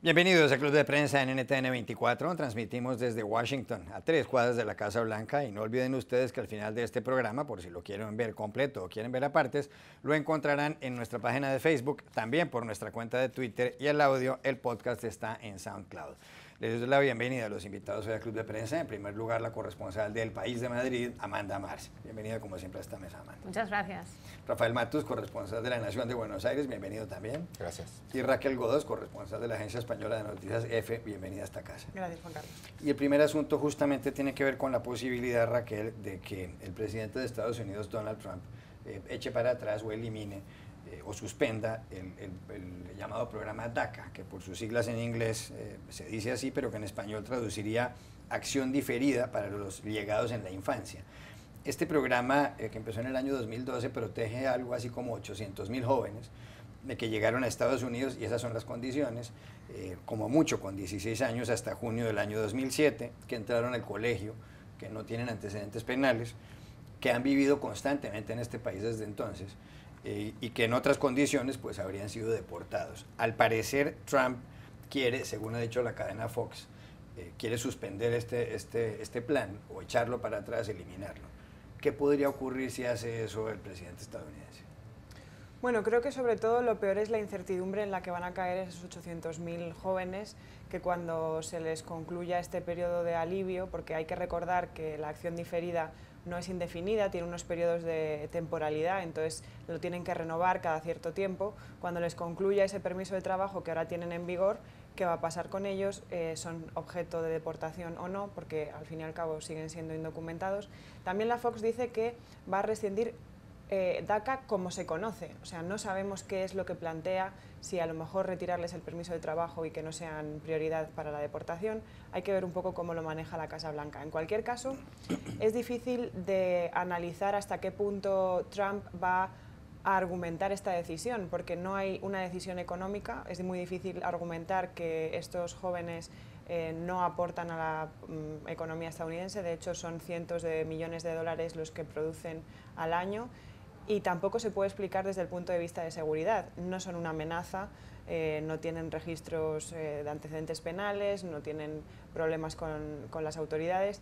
Bienvenidos al Club de Prensa en NTN 24. Transmitimos desde Washington, a 3 cuadras de la Casa Blanca. Y no olviden ustedes que al final de este programa, por si lo quieren ver completo o quieren ver a partes, lo encontrarán en nuestra página de Facebook, también por nuestra cuenta de Twitter, y el audio, el podcast está en SoundCloud. Les doy la bienvenida a los invitados hoy al Club de Prensa. En primer lugar, la corresponsal del País de Madrid, Amanda Mars. Bienvenida como siempre a esta mesa, Amanda. Muchas gracias. Rafael Matus, corresponsal de La Nación de Buenos Aires, bienvenido también. Gracias. Y Raquel Godos, corresponsal de la Agencia Española de Noticias EFE, bienvenida a esta casa. Gracias, Juan Carlos. Y el primer asunto justamente tiene que ver con la posibilidad, Raquel, de que el presidente de Estados Unidos, Donald Trump, eche para atrás o elimine o suspenda el llamado programa DACA, que por sus siglas en inglés se dice así, pero que en español traduciría Acción Diferida para los Llegados en la Infancia. Este programa, que empezó en el año 2012, protege a algo así como 800.000 jóvenes de que llegaron a Estados Unidos, y esas son las condiciones, como mucho con 16 años hasta junio del año 2007, que entraron al colegio, que no tienen antecedentes penales, que han vivido constantemente en este país desde entonces, y que en otras condiciones pues habrían sido deportados. Al parecer Trump quiere, según ha dicho la cadena Fox, quiere suspender este plan o echarlo para atrás, eliminarlo. ¿Qué podría ocurrir si hace eso el presidente estadounidense? Bueno, creo que sobre todo lo peor es la incertidumbre en la que van a caer esos 800.000 jóvenes, que cuando se les concluya este periodo de alivio, porque hay que recordar que la acción diferida no es indefinida, tiene unos periodos de temporalidad, entonces lo tienen que renovar cada cierto tiempo. Cuando les concluya ese permiso de trabajo que ahora tienen en vigor, ¿qué va a pasar con ellos? ¿Son objeto de deportación o no? Porque al fin y al cabo siguen siendo indocumentados. También la Fox dice que va a rescindir DACA como se conoce, o sea, no sabemos qué es lo que plantea, si a lo mejor retirarles el permiso de trabajo y que no sean prioridad para la deportación. Hay que ver un poco cómo lo maneja la Casa Blanca. En cualquier caso, es difícil de analizar hasta qué punto Trump va a argumentar esta decisión, porque no hay una decisión económica. Es muy difícil argumentar que estos jóvenes no aportan a la economía estadounidense. De hecho, son cientos de millones de dólares los que producen al año. Y tampoco se puede explicar desde el punto de vista de seguridad. No son una amenaza, no tienen registros de antecedentes penales, no tienen problemas con las autoridades.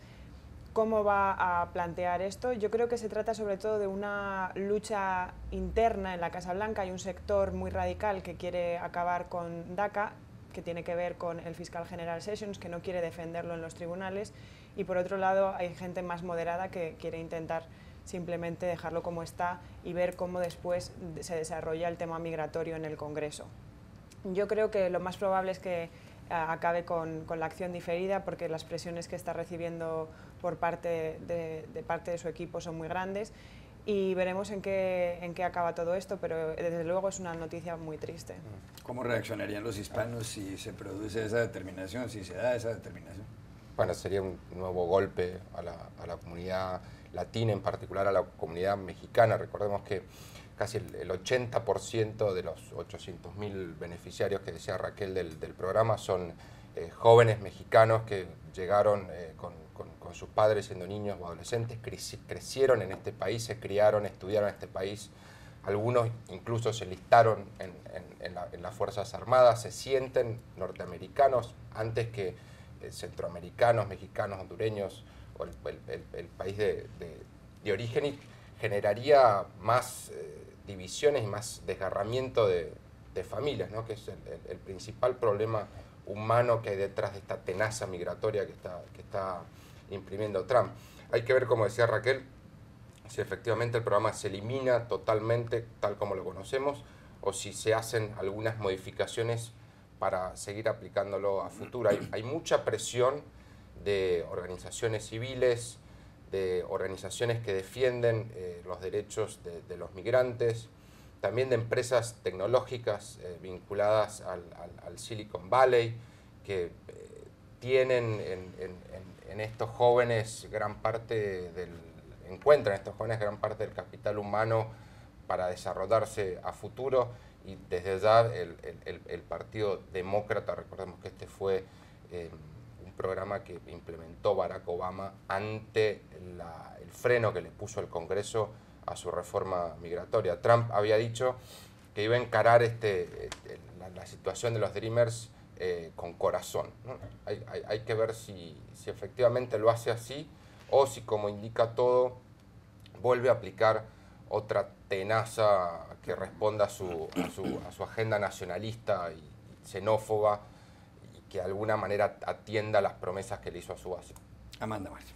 ¿Cómo va a plantear esto? Yo creo que se trata sobre todo de una lucha interna en la Casa Blanca. Hay un sector muy radical que quiere acabar con DACA, que tiene que ver con el fiscal general Sessions, que no quiere defenderlo en los tribunales, y por otro lado hay gente más moderada que quiere intentar simplemente dejarlo como está y ver cómo después se desarrolla el tema migratorio en el Congreso. Yo creo que lo más probable es que acabe con la acción diferida, porque las presiones que está recibiendo por parte de su equipo son muy grandes, y veremos en qué acaba todo esto, pero desde luego es una noticia muy triste. ¿Cómo reaccionarían los hispanos si se produce esa determinación, si se da esa determinación? Bueno, sería un nuevo golpe a la comunidad latina, en particular a la comunidad mexicana. Recordemos que casi el 80% de los 800.000 beneficiarios que decía Raquel del programa son jóvenes mexicanos que llegaron con sus padres siendo niños o adolescentes, crecieron en este país, se criaron, estudiaron en este país. Algunos incluso se enlistaron en las Fuerzas Armadas, se sienten norteamericanos antes que centroamericanos, mexicanos, hondureños o el país de origen, y generaría más divisiones y más desgarramiento de familias, ¿no? Que es el principal problema humano que hay detrás de esta tenaza migratoria que está imprimiendo Trump. Hay que ver, como decía Raquel, si efectivamente el programa se elimina totalmente tal como lo conocemos o si se hacen algunas modificaciones para seguir aplicándolo a futuro. Hay mucha presión de organizaciones civiles, de organizaciones que defienden los derechos de los migrantes, también de empresas tecnológicas vinculadas al Silicon Valley, que tienen en estos jóvenes encuentran en estos jóvenes gran parte del capital humano para desarrollarse a futuro. Y desde ya el Partido Demócrata, recordemos que este fue un programa que implementó Barack Obama ante el freno que le puso el Congreso a su reforma migratoria. Trump había dicho que iba a encarar la situación de los Dreamers con corazón, ¿no? Hay que ver si efectivamente lo hace así o si, como indica todo, vuelve a aplicar otra tenaza que responda a su agenda nacionalista y xenófoba y que de alguna manera atienda las promesas que le hizo a su base. Amanda Martín.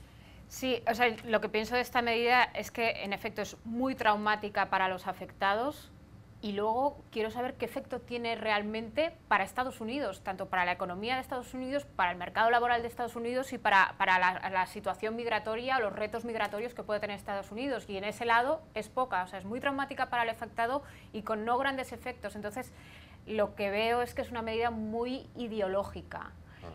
Sí, o sea, lo que pienso de esta medida es que en efecto es muy traumática para los afectados y luego quiero saber qué efecto tiene realmente para Estados Unidos, tanto para la economía de Estados Unidos, para el mercado laboral de Estados Unidos y para la situación migratoria o los retos migratorios que puede tener Estados Unidos. Y en ese lado es poca, o sea, es muy traumática para el afectado y con no grandes efectos. Entonces, lo que veo es que es una medida muy ideológica.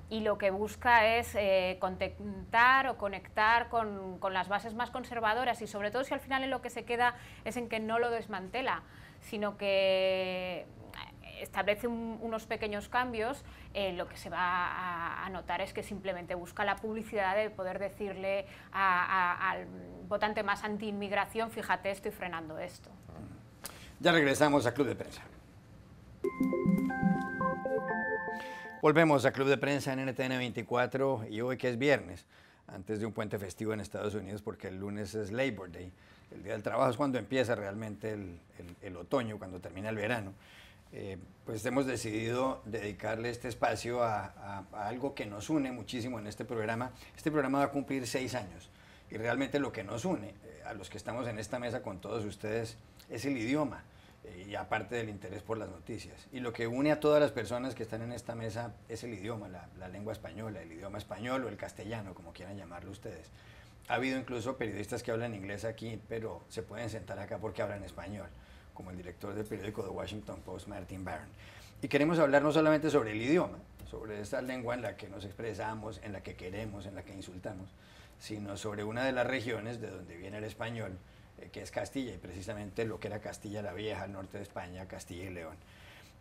Y lo que busca es contentar o conectar con las bases más conservadoras y sobre todo si al final en lo que se queda es en que no lo desmantela, sino que establece unos pequeños cambios, lo que se va a notar es que simplemente busca la publicidad de poder decirle al votante más anti-inmigración, fíjate, estoy frenando esto. Ya regresamos a Club de Prensa. Volvemos a Club de Prensa en NTN 24 y hoy que es viernes, antes de un puente festivo en Estados Unidos porque el lunes es Labor Day, el Día del Trabajo es cuando empieza realmente el otoño, cuando termina el verano, pues hemos decidido dedicarle este espacio a algo que nos une muchísimo en este programa. Este programa va a cumplir 6 años y realmente lo que nos une a los que estamos en esta mesa con todos ustedes es el idioma. Y aparte del interés por las noticias. Y lo que une a todas las personas que están en esta mesa es el idioma, la lengua española, el idioma español o el castellano, como quieran llamarlo ustedes. Ha habido incluso periodistas que hablan inglés aquí, pero se pueden sentar acá porque hablan español, como el director del periódico The Washington Post, Martin Barron. Y queremos hablar no solamente sobre el idioma, sobre esta lengua en la que nos expresamos, en la que queremos, en la que insultamos, sino sobre una de las regiones de donde viene el español, que es Castilla, y precisamente lo que era Castilla la Vieja, al norte de España, Castilla y León.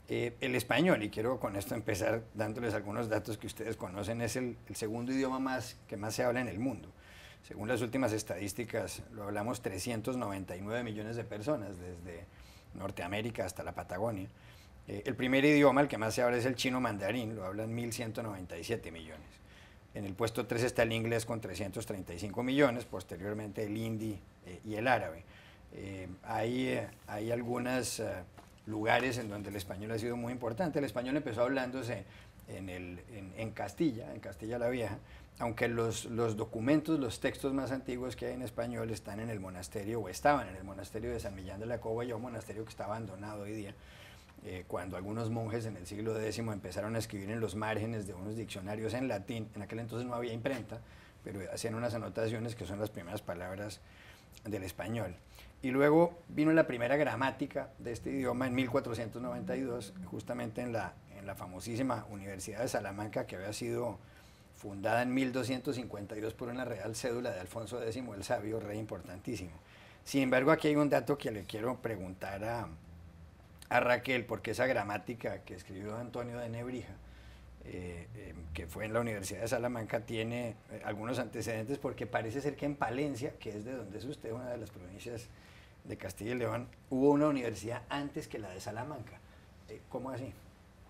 El español, y quiero con esto empezar dándoles algunos datos que ustedes conocen, es el segundo idioma que más se habla en el mundo. Según las últimas estadísticas, lo hablamos 399 millones de personas, desde Norteamérica hasta la Patagonia. El primer idioma, el que más se habla, es el chino mandarín, lo hablan 1.197 millones. En el puesto 3 está el inglés con 335 millones, posteriormente el hindi y el árabe. Hay algunos lugares en donde el español ha sido muy importante. El español empezó hablándose en Castilla la Vieja, aunque los documentos, los textos más antiguos que hay en español están en el monasterio, o estaban en el monasterio de San Millán de la Cova, un monasterio que está abandonado hoy día. Cuando algunos monjes en el siglo X empezaron a escribir en los márgenes de unos diccionarios en latín, en aquel entonces no había imprenta, pero hacían unas anotaciones que son las primeras palabras del español. Y luego vino la primera gramática de este idioma en 1492, justamente en la famosísima Universidad de Salamanca, que había sido fundada en 1252 por una real cédula de Alfonso X el Sabio, rey importantísimo. Sin embargo, aquí hay un dato que le quiero preguntar a Raquel, porque esa gramática que escribió Antonio de Nebrija, que fue en la Universidad de Salamanca, tiene algunos antecedentes, porque parece ser que en Palencia, que es de donde es usted, una de las provincias de Castilla y León, hubo una universidad antes que la de Salamanca. ¿Cómo así?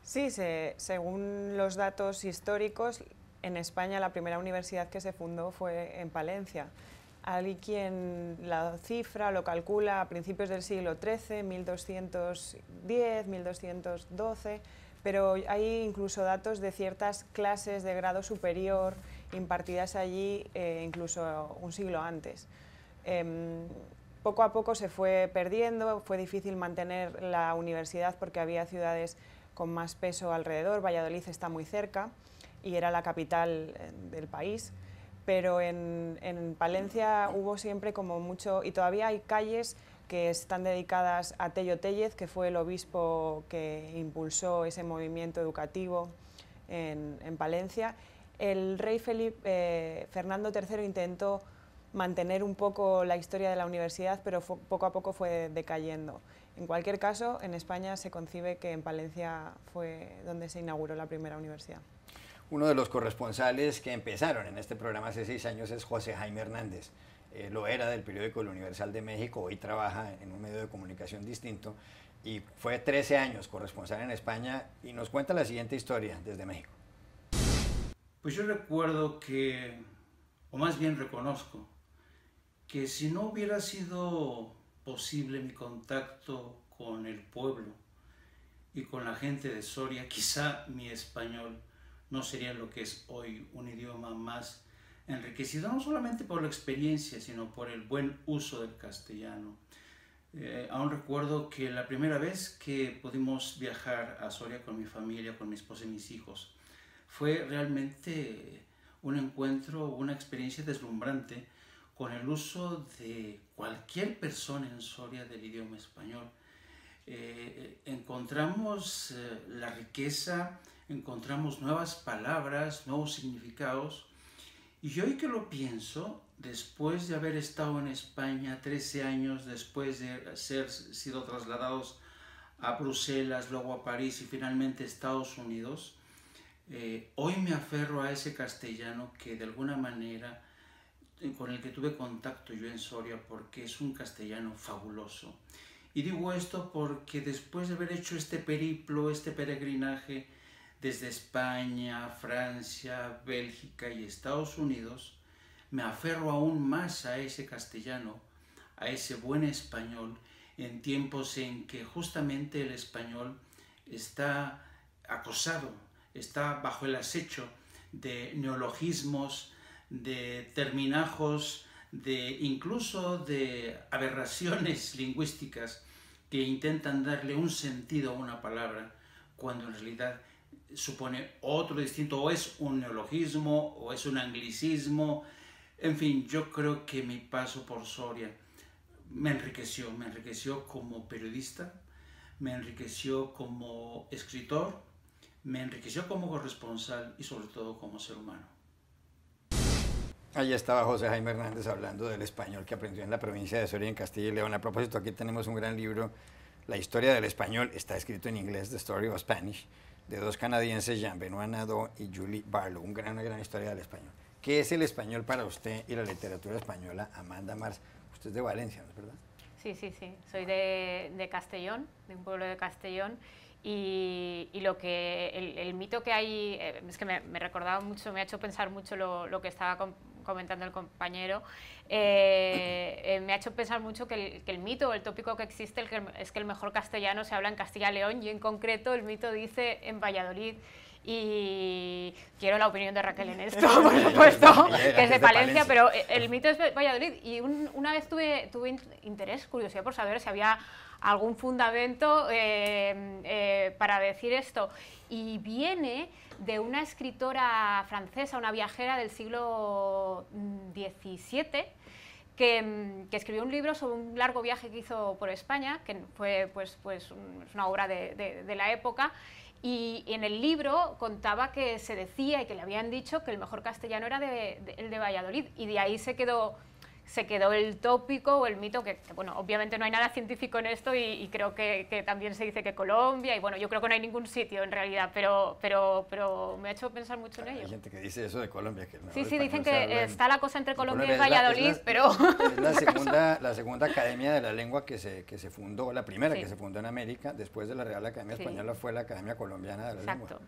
Sí, según los datos históricos, en España la primera universidad que se fundó fue en Palencia. Hay quien la cifra, lo calcula a principios del siglo XIII, 1210, 1212, pero hay incluso datos de ciertas clases de grado superior impartidas allí incluso un siglo antes. Poco a poco se fue perdiendo, fue difícil mantener la universidad porque había ciudades con más peso alrededor. Valladolid está muy cerca y era la capital del país. Pero en Palencia hubo siempre como mucho, y todavía hay calles que están dedicadas a Tello Téllez, que fue el obispo que impulsó ese movimiento educativo en Palencia. El rey Fernando III intentó mantener un poco la historia de la universidad, pero poco a poco fue decayendo. En cualquier caso, en España se concibe que en Palencia fue donde se inauguró la primera universidad. Uno de los corresponsales que empezaron en este programa hace 6 años es José Jaime Hernández. Lo era del periódico El Universal de México, hoy trabaja en un medio de comunicación distinto. y fue 13 años corresponsal en España y nos cuenta la siguiente historia desde México. Pues yo recuerdo que, o más bien reconozco, que si no hubiera sido posible mi contacto con el pueblo y con la gente de Soria, quizá mi español no sería lo que es hoy, un idioma más enriquecido, no solamente por la experiencia, sino por el buen uso del castellano. Aún recuerdo que la primera vez que pudimos viajar a Soria con mi familia, con mi esposa y mis hijos, fue realmente un encuentro, una experiencia deslumbrante con el uso de cualquier persona en Soria del idioma español. Encontramos la riqueza, encontramos nuevas palabras, nuevos significados, y hoy que lo pienso, después de haber estado en España 13 años, después de sido trasladados a Bruselas, luego a París y finalmente a Estados Unidos, hoy me aferro a ese castellano que de alguna manera, con el que tuve contacto yo en Soria, porque es un castellano fabuloso. Y digo esto porque después de haber hecho este periplo, este peregrinaje desde España, Francia, Bélgica y Estados Unidos, me aferro aún más a ese castellano, a ese buen español, en tiempos en que justamente el español está acosado, está bajo el acecho de neologismos, de terminajos, incluso de aberraciones lingüísticas que intentan darle un sentido a una palabra, cuando en realidad supone otro distinto, o es un neologismo, o es un anglicismo. En fin, yo creo que mi paso por Soria me enriqueció como periodista, me enriqueció como escritor, me enriqueció como corresponsal y sobre todo como ser humano. Allí estaba José Jaime Hernández hablando del español que aprendió en la provincia de Soria, en Castilla y León. A propósito, aquí tenemos un gran libro, La historia del español, está escrito en inglés, The Story of Spanish, de dos canadienses, Jean-Benoît Nadeau y Julie Barlow, una gran historia del español. ¿Qué es el español para usted y la literatura española, Amanda Mars? Usted es de Valencia, ¿no es verdad? Sí, soy de Castellón, de un pueblo de Castellón, y lo que el mito que hay, es que me recordaba mucho, me ha hecho pensar mucho lo que estaba comentando el compañero, me ha hecho pensar mucho que el mito o el tópico que existe es que el mejor castellano se habla en Castilla y León, y en concreto el mito dice en Valladolid. Y quiero la opinión de Raquel en esto, por supuesto, que es de Palencia, pero el mito es Valladolid. Y una vez tuve interés, curiosidad por saber si había algún fundamento para decir esto. Y viene de una escritora francesa, una viajera del siglo XVII, que escribió un libro sobre un largo viaje que hizo por España, que fue pues una obra de la época. Y en el libro contaba que se decía y que le habían dicho que el mejor castellano era el de Valladolid, y de ahí se quedó el tópico o el mito, que bueno, obviamente no hay nada científico en esto, y creo que también se dice que Colombia, y bueno, yo creo que no hay ningún sitio en realidad, pero me ha hecho pensar mucho en ello. Hay gente que dice eso de Colombia. Que sí, dicen que está la cosa entre Colombia y Valladolid, pero... Es la segunda academia de la lengua que se fundó, la primera que se fundó en América, después de la Real Academia Española fue la Academia Colombiana de la Lengua.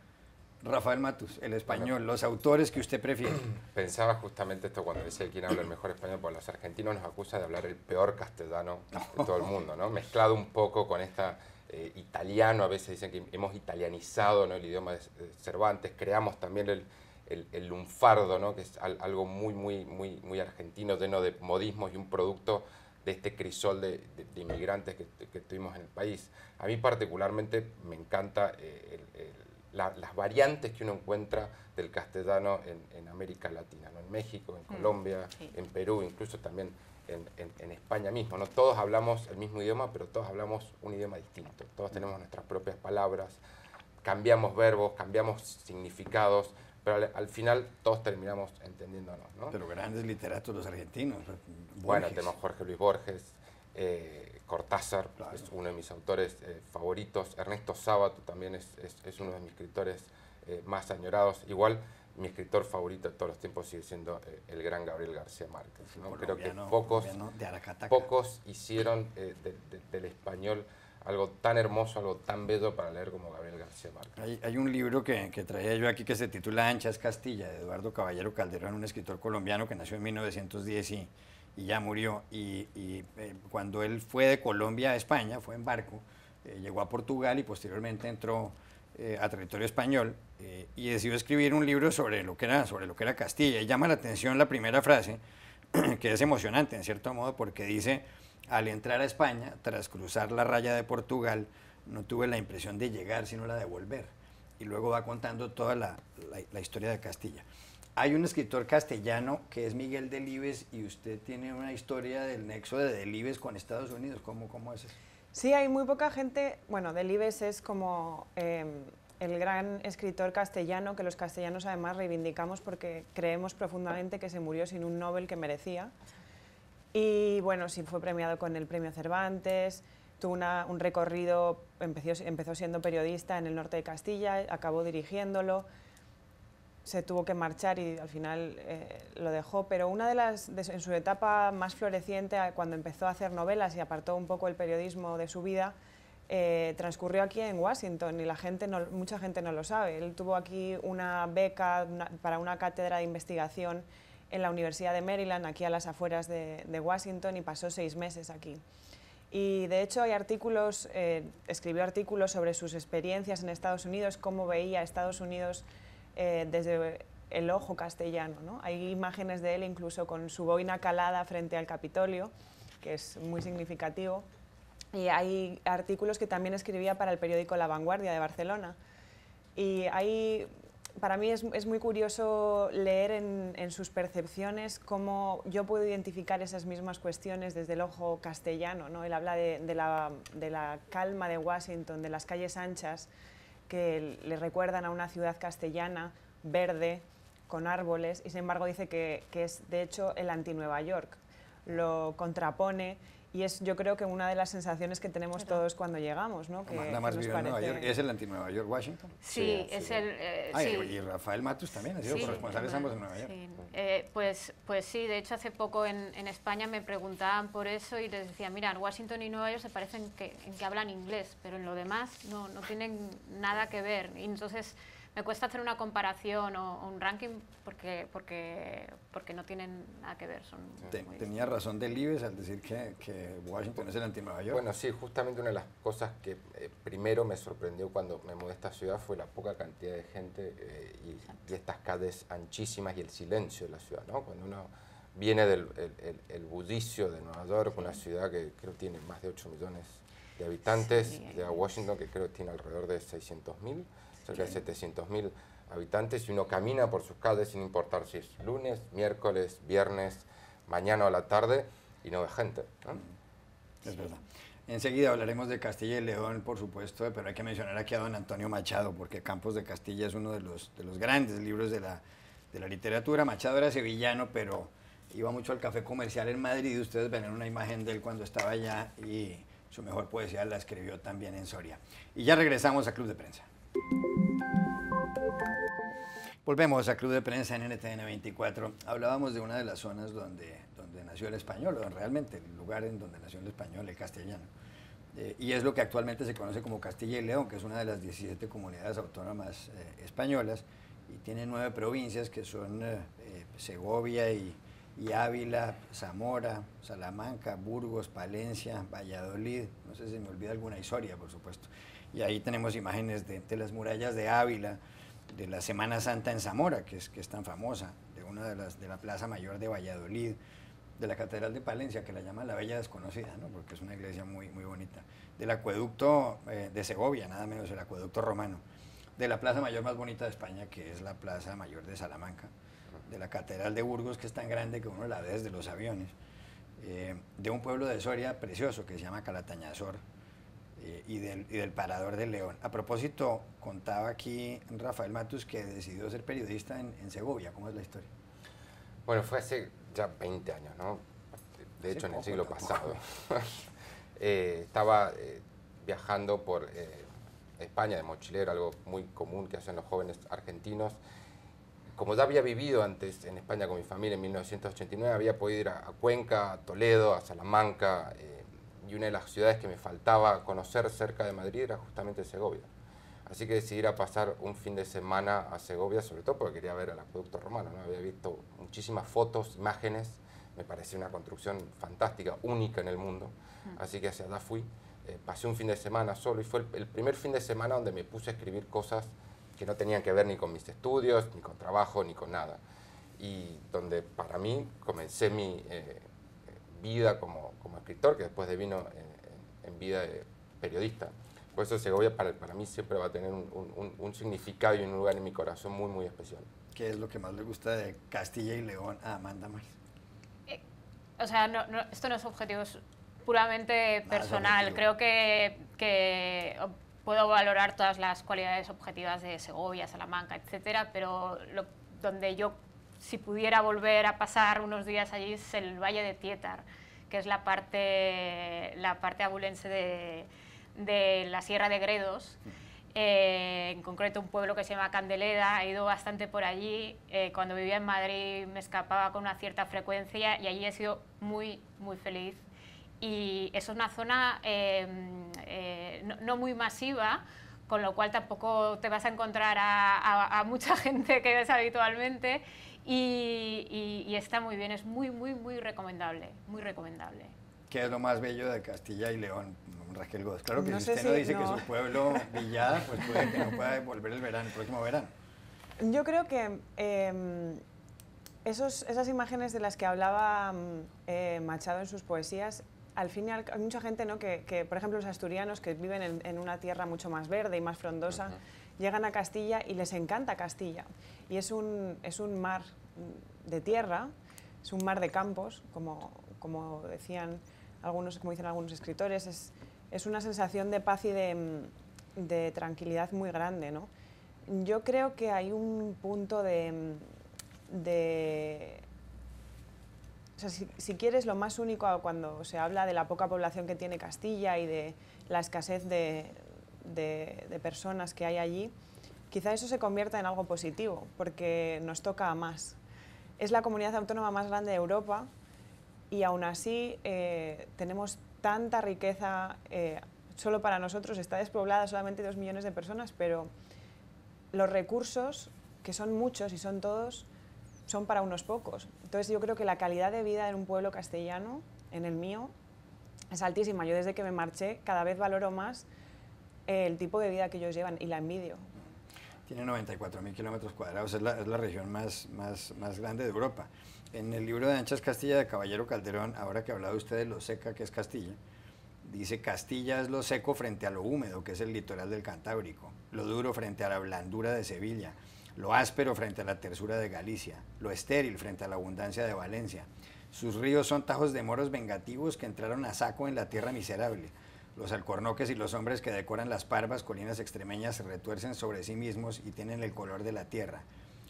Rafael Matus, el español, los autores que usted prefiere. Pensaba justamente esto cuando decía quién habla el mejor español, porque los argentinos nos acusan de hablar el peor castellano de todo el mundo, ¿no? Mezclado un poco con esta italiano, a veces dicen que hemos italianizado, ¿no?, el idioma de Cervantes, creamos también el lunfardo, ¿no?, que es algo muy argentino, lleno de modismos y un producto de este crisol de inmigrantes que tuvimos en el país. A mí particularmente me encanta las variantes que uno encuentra del castellano en América Latina, ¿no?, en México, en Colombia, en Perú, incluso también en España mismo, ¿no? Todos hablamos el mismo idioma, pero todos hablamos un idioma distinto. Todos tenemos nuestras propias palabras, cambiamos verbos, cambiamos significados, pero al final todos terminamos entendiéndonos, ¿no? Pero grandes literatos los argentinos. Bueno, tenemos Jorge Luis Borges, Cortázar, claro, es uno de mis autores favoritos. Ernesto Sábato también es uno de mis escritores más añorados. Igual, mi escritor favorito de todos los tiempos sigue siendo el gran Gabriel García Márquez, ¿no? Creo que pocos hicieron del español algo tan hermoso, algo tan bello para leer como Gabriel García Márquez. Hay un libro que traía yo aquí que se titula Ancha es Castilla, de Eduardo Caballero Calderón, un escritor colombiano que nació en 1910 y ya murió. Cuando él fue de Colombia a España, fue en barco, llegó a Portugal y posteriormente entró a territorio español y decidió escribir un libro sobre lo que era Castilla. Y llama la atención la primera frase, que es emocionante en cierto modo, porque dice: al entrar a España, tras cruzar la raya de Portugal, no tuve la impresión de llegar, sino la de volver. Y luego va contando toda la historia de Castilla. Hay un escritor castellano que es Miguel Delibes y usted tiene una historia del nexo de Delibes con Estados Unidos. ¿Cómo es eso? Sí, hay muy poca gente. Bueno, Delibes es como el gran escritor castellano que los castellanos además reivindicamos porque creemos profundamente que se murió sin un Nobel que merecía. Y bueno, sí fue premiado con el premio Cervantes, tuvo un recorrido, empezó siendo periodista en el norte de Castilla, acabó dirigiéndolo, se tuvo que marchar y al final lo dejó, pero en su etapa más floreciente, cuando empezó a hacer novelas y apartó un poco el periodismo de su vida, transcurrió aquí en Washington y mucha gente no lo sabe. Él tuvo aquí una beca para una cátedra de investigación en la Universidad de Maryland, aquí a las afueras de Washington, y pasó 6 meses aquí. Y de hecho hay escribió artículos sobre sus experiencias en Estados Unidos, cómo veía Estados Unidos desde el ojo castellano, ¿no? Hay imágenes de él incluso con su boina calada frente al Capitolio, que es muy significativo. Y hay artículos que también escribía para el periódico La Vanguardia de Barcelona. Y para mí es muy curioso leer en sus percepciones cómo yo puedo identificar esas mismas cuestiones desde el ojo castellano, ¿no? Él habla de la calma de Washington, de las calles anchas que le recuerdan a una ciudad castellana, verde, con árboles, y sin embargo dice que es de hecho el anti-Nueva York. Lo contrapone. Y es, yo creo que una de las sensaciones que tenemos todos cuando llegamos, ¿no? Amanda Mars vive en Nueva York. ¿Es el anti-Nueva York Washington? Sí, es el... sí. Y Rafael Matus también ha sido corresponsales ambos en Nueva York. Sí. Pues sí, de hecho hace poco en España me preguntaban por eso y les decía, mira, Washington y Nueva York se parecen en que hablan inglés, pero en lo demás no tienen nada que ver. Y entonces me cuesta hacer una comparación o un ranking porque no tienen nada que ver. Tenía razón Delibes al decir que Washington es el anti-Nueva York. Bueno, sí, justamente una de las cosas que primero me sorprendió cuando me mudé a esta ciudad fue la poca cantidad de gente y estas calles anchísimas y el silencio de la ciudad, ¿no? Cuando uno viene del bullicio de Nueva York, una ciudad que creo tiene más de 8 millones de habitantes, de Washington que creo que tiene alrededor de 600.000, cerca de 700.000 habitantes, y uno camina por sus calles sin importar si es lunes, miércoles, viernes, mañana o a la tarde, y no ve gente, ¿no? Es verdad. Enseguida hablaremos de Castilla y León, por supuesto, pero hay que mencionar aquí a don Antonio Machado, porque Campos de Castilla es uno de los grandes libros de la literatura. Machado era sevillano, pero iba mucho al café comercial en Madrid. Ustedes ven una imagen de él cuando estaba allá y su mejor poesía la escribió también en Soria. Y ya regresamos a Club de Prensa. Volvemos a Club de Prensa en NTN 24. Hablábamos de una de las zonas donde nació el español, realmente el lugar en donde nació el español, el castellano. Y es lo que actualmente se conoce como Castilla y León, que es una de las 17 comunidades autónomas españolas, y tiene 9 provincias que son Segovia y Ávila, Zamora, Salamanca, Burgos, Palencia, Valladolid, no sé si me olvida alguna, y Soria, por supuesto. Y ahí tenemos imágenes de las murallas de Ávila, de la Semana Santa en Zamora, que es tan famosa, de la Plaza Mayor de Valladolid, de la Catedral de Palencia, que la llaman la Bella Desconocida, ¿no? Porque es una iglesia muy, muy bonita, del acueducto de Segovia, nada menos el acueducto romano, de la Plaza Mayor más bonita de España, que es la Plaza Mayor de Salamanca, de la Catedral de Burgos, que es tan grande que uno la ve desde los aviones, de un pueblo de Soria precioso que se llama Calatañazor, y del Parador de León. A propósito, contaba aquí Rafael Matus que decidió ser periodista en Segovia. ¿Cómo es la historia? Bueno, fue hace ya 20 años, ¿no? De hecho, en el siglo pasado. Estaba viajando por España de mochilero, algo muy común que hacen los jóvenes argentinos. Como ya había vivido antes en España con mi familia en 1989, había podido ir a Cuenca, a Toledo, a Salamanca, y una de las ciudades que me faltaba conocer cerca de Madrid era justamente Segovia. Así que decidí ir a pasar un fin de semana a Segovia, sobre todo porque quería ver el acueducto romano, ¿no? Había visto muchísimas fotos, imágenes, me pareció una construcción fantástica, única en el mundo, así que hacia allá fui. Pasé un fin de semana solo y fue el primer fin de semana donde me puse a escribir cosas que no tenían que ver ni con mis estudios, ni con trabajo, ni con nada. Y donde para mí comencé mi vida como escritor, que después devino en vida de periodista. Por eso Segovia para mí siempre va a tener un significado y un lugar en mi corazón muy, muy especial. ¿Qué es lo que más le gusta de Castilla y León a Amanda Maiz? O sea, esto no es objetivo, es puramente personal. Creo que puedo valorar todas las cualidades objetivas de Segovia, Salamanca, etcétera, pero donde yo, si pudiera volver a pasar unos días allí, es el Valle de Tietar, que es la parte abulense de la Sierra de Gredos, en concreto un pueblo que se llama Candeleda. He ido bastante por allí. Cuando vivía en Madrid me escapaba con una cierta frecuencia y allí he sido muy, muy feliz. Y es una zona no muy masiva, con lo cual tampoco te vas a encontrar a mucha gente que ves habitualmente, y está muy bien, es muy, muy, muy recomendable, muy recomendable. ¿Qué es lo más bello de Castilla y León, Raquel Gómez? Claro que No si sé usted no si dice no. que su pueblo Villada, pues puede que no pueda volver el próximo verano. Yo creo que esas imágenes de las que hablaba Machado en sus poesías, al final hay mucha gente, ¿no?, que, por ejemplo, los asturianos que viven en una tierra mucho más verde y más frondosa, llegan a Castilla y les encanta Castilla. Y es un mar de tierra, es un mar de campos, como decían algunos, como dicen algunos escritores, es una sensación de paz y de tranquilidad muy grande, ¿no? Yo creo que hay un punto o sea, si quieres, lo más único cuando se habla de la poca población que tiene Castilla y de la escasez de personas que hay allí, quizá eso se convierta en algo positivo, porque nos toca a más. Es la comunidad autónoma más grande de Europa y aún así tenemos tanta riqueza. Solo para nosotros está despoblada, solamente 2 millones de personas, pero los recursos, que son muchos y son todos, son para unos pocos. Entonces yo creo que la calidad de vida en un pueblo castellano, en el mío, es altísima. Yo desde que me marché cada vez valoro más el tipo de vida que ellos llevan y la envidio. Tiene 94.000 kilómetros cuadrados, es la región más grande de Europa. En el libro de Anchas Castilla de Caballero Calderón, ahora que ha hablado usted de lo seca que es Castilla, dice: Castilla es lo seco frente a lo húmedo, que es el litoral del Cantábrico, lo duro frente a la blandura de Sevilla, lo áspero frente a la tersura de Galicia, lo estéril frente a la abundancia de Valencia. Sus ríos son tajos de moros vengativos que entraron a saco en la tierra miserable. Los alcornoques y los hombres que decoran las parvas colinas extremeñas se retuercen sobre sí mismos y tienen el color de la tierra.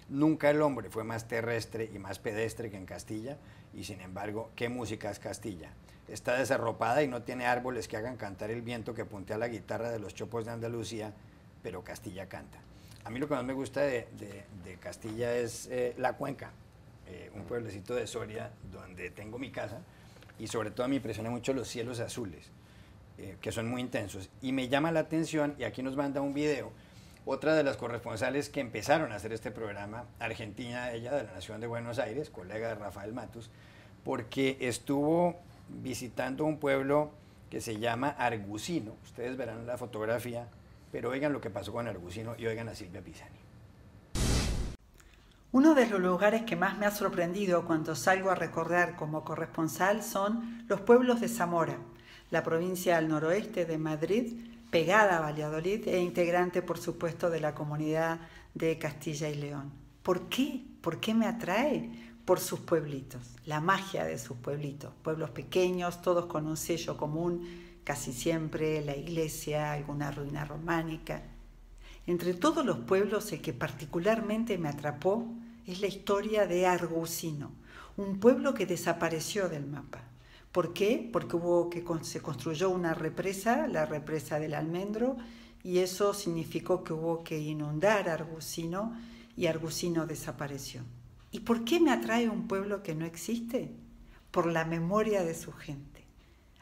Nunca el hombre fue más terrestre y más pedestre que en Castilla, y sin embargo, ¿qué música es Castilla? Está desarropada y no tiene árboles que hagan cantar el viento que puntea la guitarra de los chopos de Andalucía, pero Castilla canta. A mí lo que más me gusta de Castilla es La Cuenca, un pueblecito de Soria donde tengo mi casa, y sobre todo me impresiona mucho los cielos azules, que son muy intensos. Y me llama la atención, y aquí nos manda un video, otra de las corresponsales que empezaron a hacer este programa, argentina, ella de la Nación de Buenos Aires, colega de Rafael Matus, porque estuvo visitando un pueblo que se llama Argusino. Ustedes verán la fotografía, pero oigan lo que pasó con Argusino y oigan a Silvia Pisani. Uno de los lugares que más me ha sorprendido cuando salgo a recorrer como corresponsal son los pueblos de Zamora, la provincia al noroeste de Madrid, pegada a Valladolid e integrante, por supuesto, de la comunidad de Castilla y León. ¿Por qué? ¿Por qué me atrae? Por sus pueblitos, la magia de sus pueblitos, pueblos pequeños, todos con un sello común, casi siempre la iglesia, alguna ruina románica. Entre todos los pueblos, el que particularmente me atrapó es la historia de Argusino, un pueblo que desapareció del mapa. ¿Por qué? Porque se construyó una represa, la represa del Almendro, y eso significó que hubo que inundar Argusino, y Argusino desapareció. ¿Y por qué me atrae un pueblo que no existe? Por la memoria de su gente.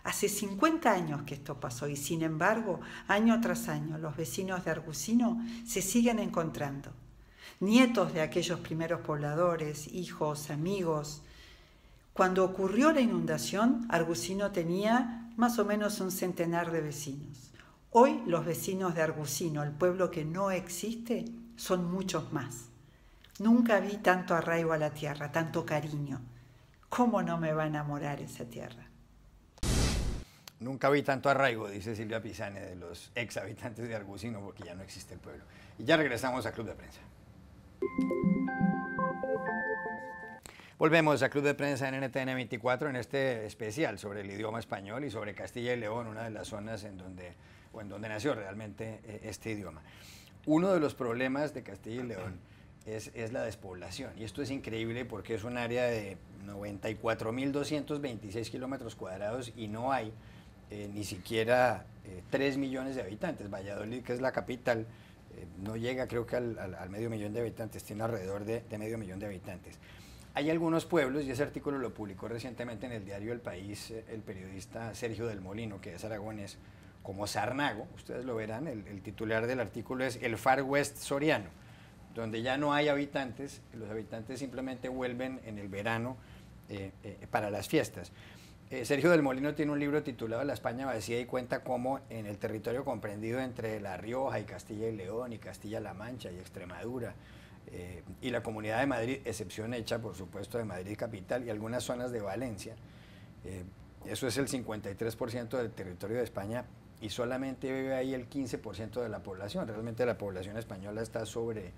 Hace 50 años que esto pasó y sin embargo, año tras año, los vecinos de Argusino se siguen encontrando. Nietos de aquellos primeros pobladores, hijos, amigos. Cuando ocurrió la inundación, Argusino tenía más o menos un centenar de vecinos. Hoy los vecinos de Argusino, el pueblo que no existe, son muchos más. Nunca vi tanto arraigo a la tierra, tanto cariño. ¿Cómo no me va a enamorar esa tierra? Nunca vi tanto arraigo, dice Silvia Pisani, de los ex habitantes de Argusino, porque ya no existe el pueblo. Y ya regresamos a Club de Prensa. Volvemos a Club de Prensa en NTN 24 en este especial sobre el idioma español y sobre Castilla y León, una de las zonas en donde nació realmente este idioma. Uno de los problemas de Castilla y León es la despoblación, y esto es increíble porque es un área de 94.226 kilómetros cuadrados y no hay ni siquiera 3 millones de habitantes. Valladolid, que es la capital, no llega creo que al medio millón de habitantes, tiene alrededor de medio millón de habitantes. Hay algunos pueblos, y ese artículo lo publicó recientemente en el diario El País el periodista Sergio del Molino, que es aragonés, como Sarnago, ustedes lo verán, el titular del artículo es El Far West Soriano, donde ya no hay habitantes, los habitantes simplemente vuelven en el verano para las fiestas. Sergio del Molino tiene un libro titulado La España vacía y cuenta cómo en el territorio comprendido entre La Rioja y Castilla y León y Castilla-La Mancha y Extremadura y la Comunidad de Madrid, excepción hecha por supuesto de Madrid capital y algunas zonas de Valencia, eso es el 53% del territorio de España y solamente vive ahí el 15% de la población. Realmente la población española está sobre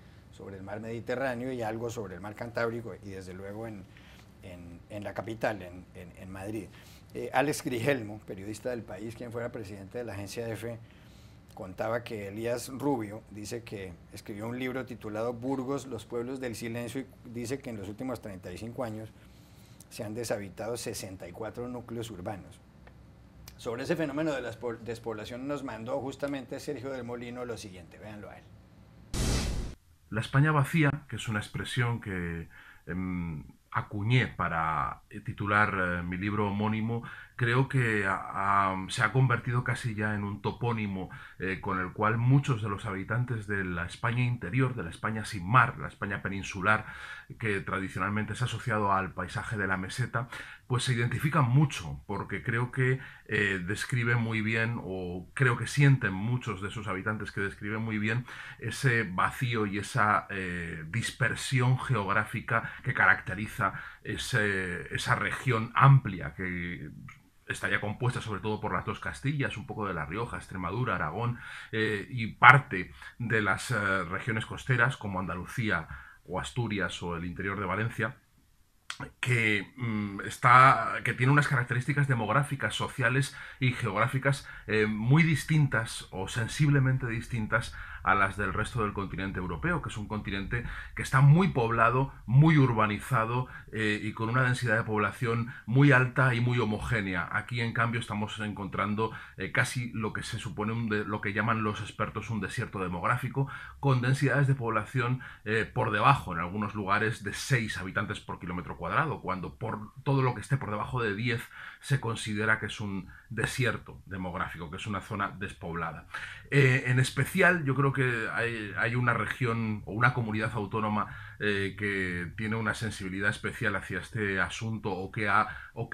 el mar Mediterráneo y algo sobre el mar Cantábrico y desde luego en la capital, en Madrid. Alex Grigelmo, periodista del País, quien fuera presidente de la agencia EFE, contaba que Elías Rubio dice que escribió un libro titulado Burgos, los pueblos del silencio, y dice que en los últimos 35 años se han deshabitado 64 núcleos urbanos. Sobre ese fenómeno de la despoblación nos mandó justamente Sergio del Molino lo siguiente, véanlo a él. La España vacía, que es una expresión que acuñé para titular mi libro homónimo, creo que se ha convertido casi ya en un topónimo con el cual muchos de los habitantes de la España interior, de la España sin mar, la España peninsular, que tradicionalmente es asociado al paisaje de la meseta, pues se identifican mucho, porque creo que describe muy bien, o creo que sienten muchos de sus habitantes que describen muy bien ese vacío y esa dispersión geográfica que caracteriza esa región amplia que está ya compuesta sobre todo por las dos Castillas, un poco de La Rioja, Extremadura, Aragón y parte de las regiones costeras como Andalucía o Asturias o el interior de Valencia, que tiene unas características demográficas, sociales y geográficas muy distintas o sensiblemente distintas a las del resto del continente europeo, que es un continente que está muy poblado, muy urbanizado y con una densidad de población muy alta y muy homogénea. Aquí, en cambio, estamos encontrando casi lo que se supone, lo que llaman los expertos un desierto demográfico, con densidades de población por debajo, en algunos lugares, de 6 habitantes por kilómetro cuadrado, cuando por todo lo que esté por debajo de 10 se considera que es un desierto demográfico, que es una zona despoblada. En especial, yo creo que hay una región o una comunidad autónoma que tiene una sensibilidad especial hacia este asunto o que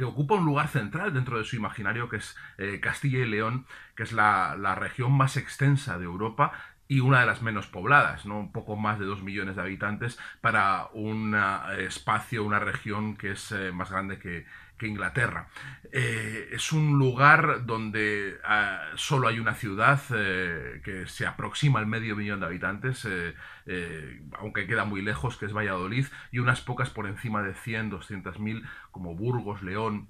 ocupa un lugar central dentro de su imaginario, que es Castilla y León, que es la región más extensa de Europa y una de las menos pobladas, ¿no? Un poco más de 2 millones de habitantes para un espacio, una región que es más grande que Inglaterra. Es un lugar donde solo hay una ciudad que se aproxima al medio millón de habitantes, aunque queda muy lejos, que es Valladolid, y unas pocas por encima de 100, 200.000, como Burgos, León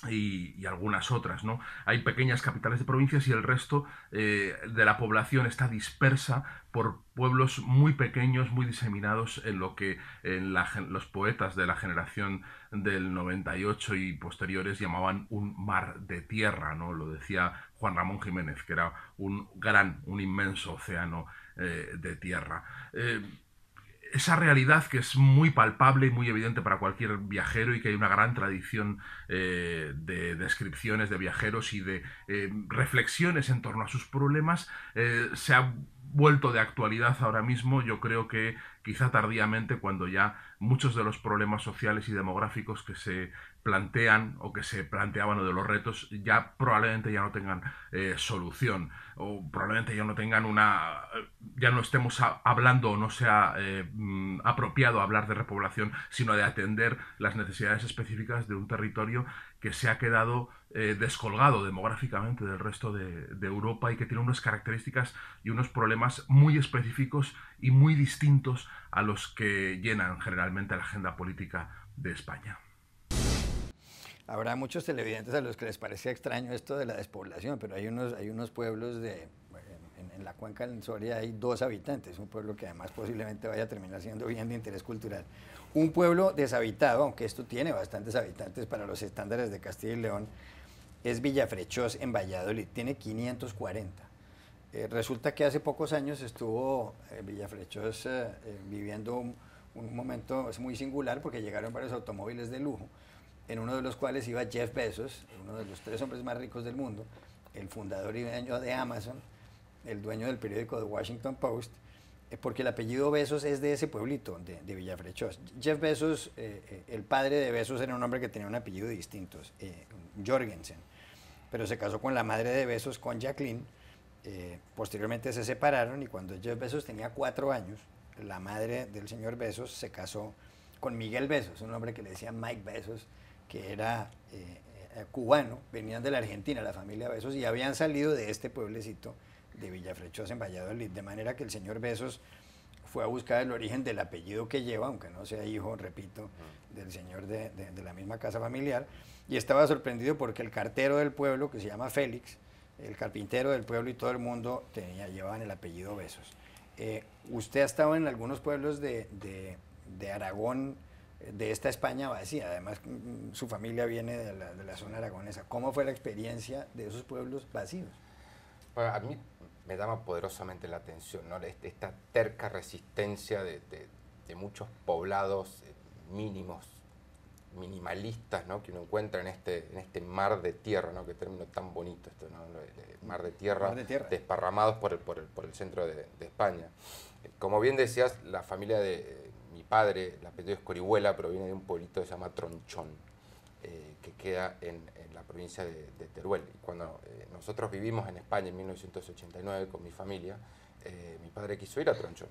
y algunas otras, ¿no? Hay pequeñas capitales de provincias y el resto de la población está dispersa por pueblos muy pequeños, muy diseminados en lo que los poetas de la generación del 98 y posteriores llamaban un mar de tierra, ¿no? Lo decía Juan Ramón Jiménez, que era un inmenso océano de tierra. esa realidad que es muy palpable y muy evidente para cualquier viajero, y que hay una gran tradición de descripciones de viajeros y de reflexiones en torno a sus problemas, se ha vuelto de actualidad ahora mismo, yo creo que quizá tardíamente, cuando ya muchos de los problemas sociales y demográficos que se plantean o que se planteaban, o de los retos, ya probablemente ya no tengan solución, o probablemente ya no tengan ya no estemos hablando, o no sea apropiado hablar de repoblación, sino de atender las necesidades específicas de un territorio que se ha quedado descolgado demográficamente del resto de Europa, y que tiene unas características y unos problemas muy específicos y muy distintos a los que llenan generalmente la agenda política de España. Habrá muchos televidentes a los que les parece extraño esto de la despoblación, pero hay unos pueblos en la cuenca del Soria hay 2 habitantes, un pueblo que además posiblemente vaya a terminar siendo bien de interés cultural. Un pueblo deshabitado, aunque esto tiene bastantes habitantes para los estándares de Castilla y León, es Villafrechós en Valladolid, tiene 540. Resulta que hace pocos años estuvo Villafrechós viviendo un momento muy singular, porque llegaron varios automóviles de lujo, en uno de los cuales iba Jeff Bezos, uno de los 3 hombres más ricos del mundo, el fundador y dueño de Amazon, el dueño del periódico The Washington Post, porque el apellido Bezos es de ese pueblito, de Villafrechós. Jeff Bezos, el padre de Bezos, era un hombre que tenía un apellido distinto, Jorgensen, pero se casó con la madre de Bezos, con Jacqueline. Posteriormente se separaron, y cuando Jeff Bezos tenía 4 años, la madre del señor Bezos se casó con Miguel Bezos, un hombre que le decían Mike Bezos, que era cubano, venían de la Argentina, la familia Bezos, y habían salido de este pueblecito de Villafrechós en Valladolid, de manera que el señor Bezos fue a buscar el origen del apellido que lleva, aunque no sea hijo, repito, del señor de la misma casa familiar, y estaba sorprendido porque el cartero del pueblo, que se llama Félix, el carpintero del pueblo, y todo el mundo llevaban el apellido Bezos. Usted ha estado en algunos pueblos de Aragón, de esta España vacía, además su familia viene de la zona aragonesa. ¿Cómo fue la experiencia de esos pueblos vacíos? Bueno, a mí me llama poderosamente la atención, ¿no? Esta terca resistencia de muchos poblados mínimos, minimalistas, ¿no? Que uno encuentra en este mar de tierra, ¿no? Qué término tan bonito esto, ¿no? Mar de tierra, desparramados por el centro de España. Como bien decías, la familia de mi padre, el apellido Escorihuela, proviene de un pueblito que se llama Tronchón, que queda en la provincia de Teruel. Y cuando nosotros vivimos en España en 1989 con mi familia, mi padre quiso ir a Tronchón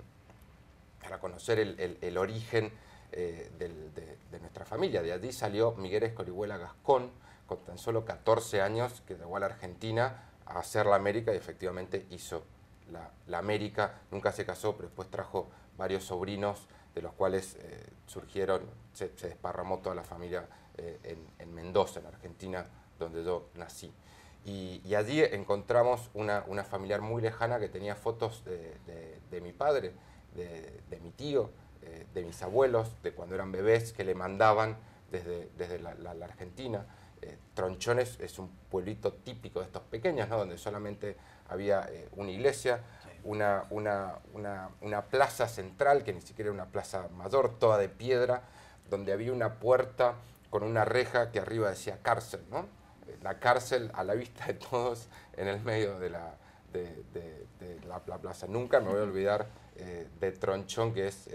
para conocer el origen de nuestra familia. De allí salió Miguel Escorihuela Gascón, con tan solo 14 años, que llegó a la Argentina a hacer la América, y efectivamente hizo la América. Nunca se casó, pero después trajo varios sobrinos, de los cuales se desparramó toda la familia en Mendoza, en Argentina, donde yo nací. Y allí encontramos una familiar muy lejana que tenía fotos de mi padre, de mi tío, de mis abuelos, de cuando eran bebés, que le mandaban desde la Argentina. Tronchones es un pueblito típico de estos pequeños, ¿no? Donde solamente había una iglesia, una plaza central, que ni siquiera era una plaza mayor, toda de piedra, donde había una puerta con una reja que arriba decía cárcel, ¿no? La cárcel a la vista de todos en el medio de la plaza. Nunca me voy a olvidar de Tronchón, que es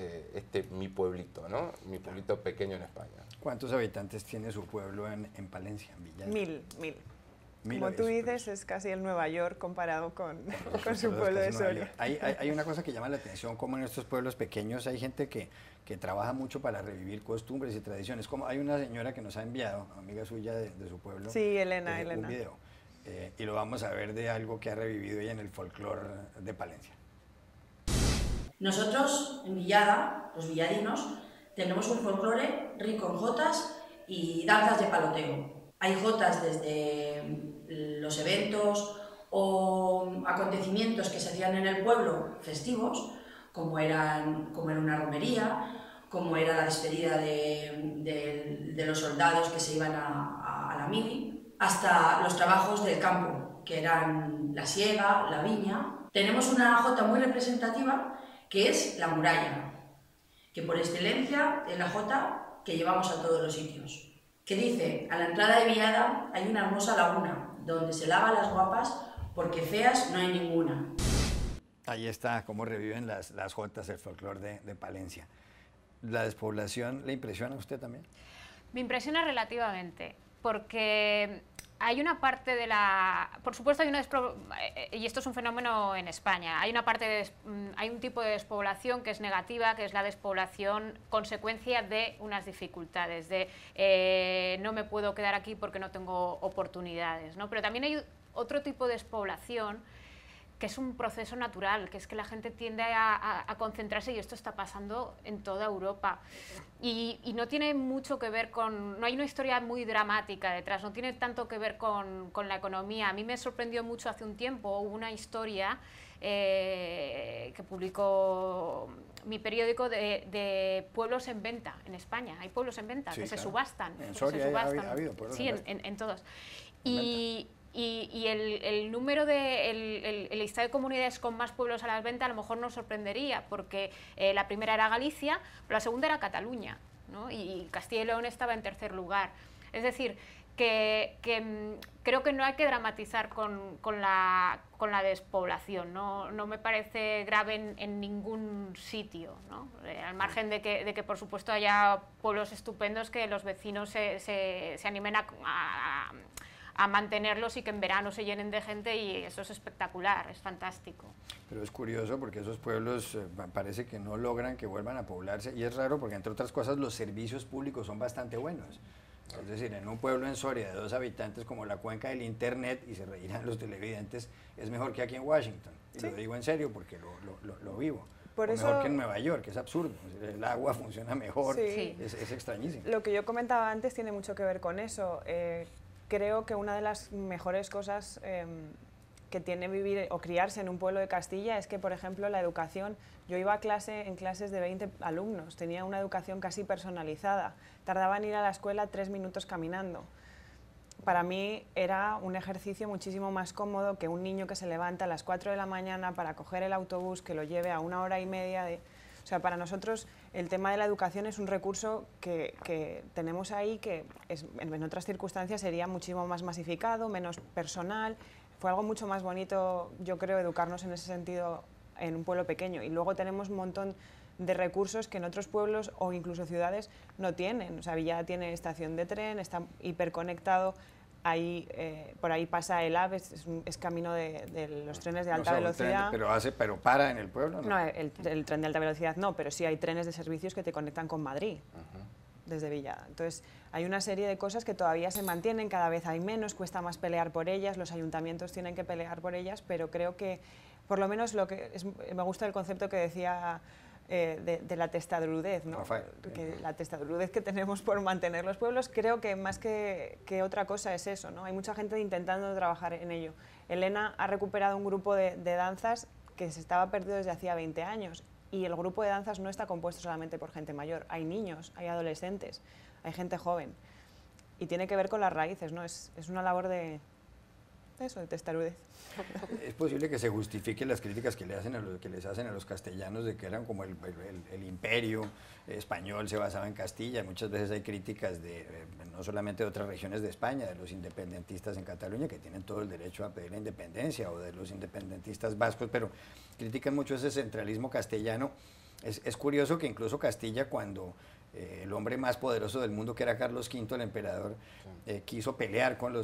mi pueblito, ¿no? Mi pueblito pequeño en España. ¿Cuántos habitantes tiene su pueblo en Palencia, en Villada? 1000. Como tú dices, es casi el Nueva York comparado con su pueblo de Soria. Hay una cosa que llama la atención, como en estos pueblos pequeños hay gente que trabaja mucho para revivir costumbres y tradiciones. Como hay una señora que nos ha enviado, amiga suya de su pueblo, sí, Elena. un video. Y lo vamos a ver de algo que ha revivido ella en el folclore de Palencia. Nosotros, en Villada, los villadinos, tenemos un folclore rico en jotas y danzas de paloteo. Hay jotas desde los eventos o acontecimientos que se hacían en el pueblo festivos, como era una romería, como era la despedida de los soldados que se iban a la mili, hasta los trabajos del campo, que eran la siega, la viña. Tenemos una jota muy representativa, que es la muralla. que por excelencia es la jota que llevamos a todos los sitios. Que dice, a la entrada de Villada hay una hermosa laguna, donde se lavan las guapas, porque feas no hay ninguna. Ahí está cómo reviven las jotas, el folclore de Palencia. ¿La despoblación le impresiona a usted también? Me impresiona relativamente, porque hay una parte de la... Por supuesto hay una y esto es un fenómeno en España, hay un tipo de despoblación que es negativa, que es la despoblación consecuencia de unas dificultades, de no me puedo quedar aquí porque no tengo oportunidades, ¿no? Pero también hay otro tipo de despoblación que es un proceso natural, que es que la gente tiende a concentrarse, y esto está pasando en toda Europa. Y no tiene mucho que ver con... No hay una historia muy dramática detrás, no tiene tanto que ver con la economía. A mí me sorprendió mucho hace un tiempo una historia que publicó mi periódico de pueblos en venta en España. Hay pueblos en venta, sí, que claro, se subastan. En Soria ha habido pueblos sí, en todos. Y el número de el listado de comunidades con más pueblos a la venta a lo mejor nos sorprendería, porque la primera era Galicia, pero la segunda era Cataluña, ¿no? Y Castilla y León estaba en tercer lugar. Es decir, que creo que no hay que dramatizar con la despoblación, no me parece grave en ningún sitio, ¿no? Al margen de que por supuesto haya pueblos estupendos que los vecinos se animen a mantenerlos y que en verano se llenen de gente, y eso es espectacular, es fantástico. Pero es curioso porque esos pueblos parece que no logran que vuelvan a poblarse, y es raro porque, entre otras cosas, los servicios públicos son bastante buenos. Es decir, en un pueblo en Soria de 2 habitantes como la cuenca del internet, y se reirán los televidentes, es mejor que aquí en Washington. Y sí, lo digo en serio porque lo vivo. Por eso, mejor que en Nueva York, que es absurdo. El agua funciona mejor, sí, es extrañísimo. Lo que yo comentaba antes tiene mucho que ver con eso. Creo que una de las mejores cosas que tiene vivir o criarse en un pueblo de Castilla es que, por ejemplo, la educación, yo iba a en clases de 20 alumnos, tenía una educación casi personalizada, tardaba en ir a la escuela 3 minutos caminando. Para mí era un ejercicio muchísimo más cómodo que un niño que se levanta a las 4 de la mañana para coger el autobús que lo lleve a 1 hora y media de... O sea, para nosotros el tema de la educación es un recurso que tenemos ahí, que en otras circunstancias sería muchísimo más masificado, menos personal. Fue algo mucho más bonito, yo creo, educarnos en ese sentido en un pueblo pequeño. Y luego tenemos un montón de recursos que en otros pueblos o incluso ciudades no tienen. O sea, Villada tiene estación de tren, está hiperconectado. Ahí, por ahí pasa el AVE, es camino de los trenes de alta velocidad. Pero para en el pueblo, ¿no? No, el tren de alta velocidad no, pero sí hay trenes de servicios que te conectan con Madrid, desde Villada. Entonces, hay una serie de cosas que todavía se mantienen, cada vez hay menos, cuesta más pelear por ellas, los ayuntamientos tienen que pelear por ellas, pero creo que, por lo menos, me gusta el concepto que decía... de la testadurudez, ¿no? Que la testadurudez que tenemos por mantener los pueblos, creo que más que otra cosa es eso, ¿no? Hay mucha gente intentando trabajar en ello. Elena ha recuperado un grupo de danzas que se estaba perdido desde hacía 20 años, y el grupo de danzas no está compuesto solamente por gente mayor, hay niños, hay adolescentes, hay gente joven, y tiene que ver con las raíces, ¿no? Es una labor de testarudez. Es posible que se justifiquen las críticas que les hacen a los castellanos de que eran como el imperio español se basaba en Castilla. Muchas veces hay críticas no solamente de otras regiones de España, de los independentistas en Cataluña, que tienen todo el derecho a pedir la independencia, o de los independentistas vascos, pero critican mucho ese centralismo castellano. Es curioso que incluso Castilla, cuando el hombre más poderoso del mundo, que era Carlos V, el emperador, quiso pelear con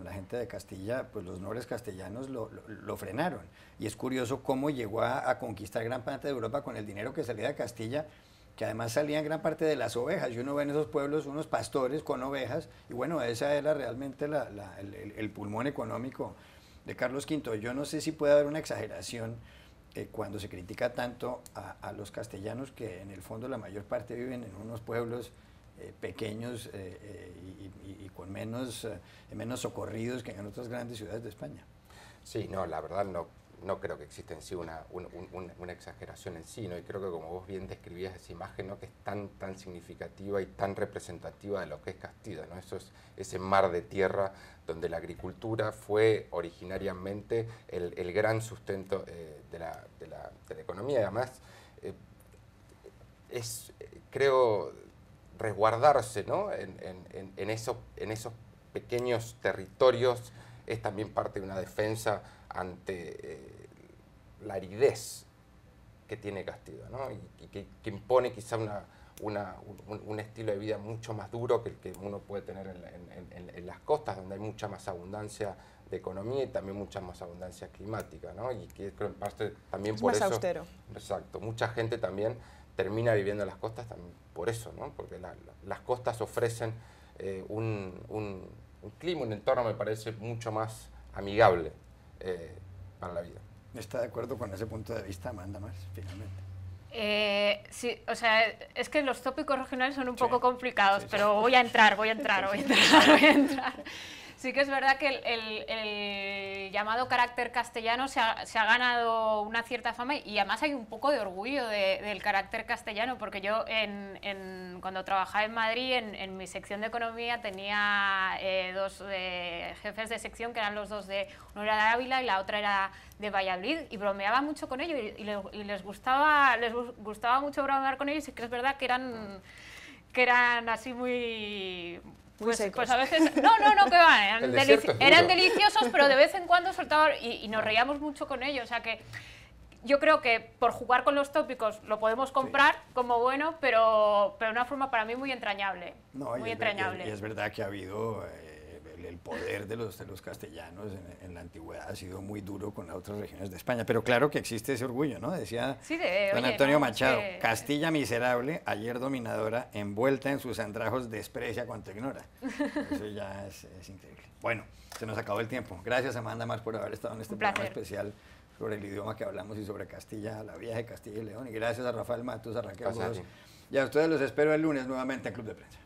la gente de Castilla, pues los nobles castellanos lo frenaron. Y es curioso cómo llegó a conquistar gran parte de Europa con el dinero que salía de Castilla, que además salían gran parte de las ovejas, y uno ve en esos pueblos unos pastores con ovejas, y bueno, esa era realmente el pulmón económico de Carlos V. Yo no sé si puede haber una exageración cuando se critica tanto a los castellanos, que en el fondo la mayor parte viven en unos pueblos pequeños y con menos socorridos que en otras grandes ciudades de España. Sí, no, la verdad no creo que exista en sí una exageración en sí, ¿no? Y creo que, como vos bien describías esa imagen, ¿no?, que es tan significativa y tan representativa de lo que es Castilla, ¿no? Eso es ese mar de tierra donde la agricultura fue originariamente el gran sustento de la economía. Y además, creo, resguardarse, ¿no? en esos pequeños territorios es también parte de una defensa ante la aridez que tiene Castilla, ¿no? y que impone quizá un estilo de vida mucho más duro que el que uno puede tener en las costas, donde hay mucha más abundancia de economía y también mucha más abundancia climática, ¿no? Y que creo en parte también por eso... Es más austero. Exacto. Mucha gente también termina viviendo en las costas también por eso, ¿no? Porque las costas ofrecen un clima, un entorno, me parece, mucho más amigable para la vida. ¿Está de acuerdo con ese punto de vista, Amanda Mars, finalmente? Sí, o sea, es que los tópicos regionales son un poco complicados, sí. pero voy a entrar. Sí que es verdad que el llamado carácter castellano se ha ganado una cierta fama y además hay un poco de orgullo del carácter castellano, porque yo cuando trabajaba en Madrid, en mi sección de economía, tenía dos jefes de sección que eran los dos uno era de Ávila y la otra era de Valladolid, y bromeaba mucho con ellos y les gustaba mucho bromear con ellos, y que es verdad que eran así muy... Pues a veces, no, que van, eran deliciosos, pero de vez en cuando soltaban y nos reíamos mucho con ellos, o sea que yo creo que por jugar con los tópicos lo podemos comprar como bueno, pero de una forma para mí muy entrañable. No, muy entrañable. Y es verdad que ha habido el poder de los castellanos en la antigüedad ha sido muy duro con las otras regiones de España, pero claro que existe ese orgullo, ¿no? Decía don Antonio Machado, Castilla miserable, ayer dominadora, envuelta en sus andrajos, desprecia cuanto ignora. Eso ya es increíble. Bueno, se nos acabó el tiempo. Gracias, Amanda Mars, por haber estado en este programa especial sobre el idioma que hablamos y sobre Castilla, la vieja de Castilla y León. Y gracias a Rafael Matus, a Raquel Gómez. Y a ustedes los espero el lunes nuevamente en Club de Prensa.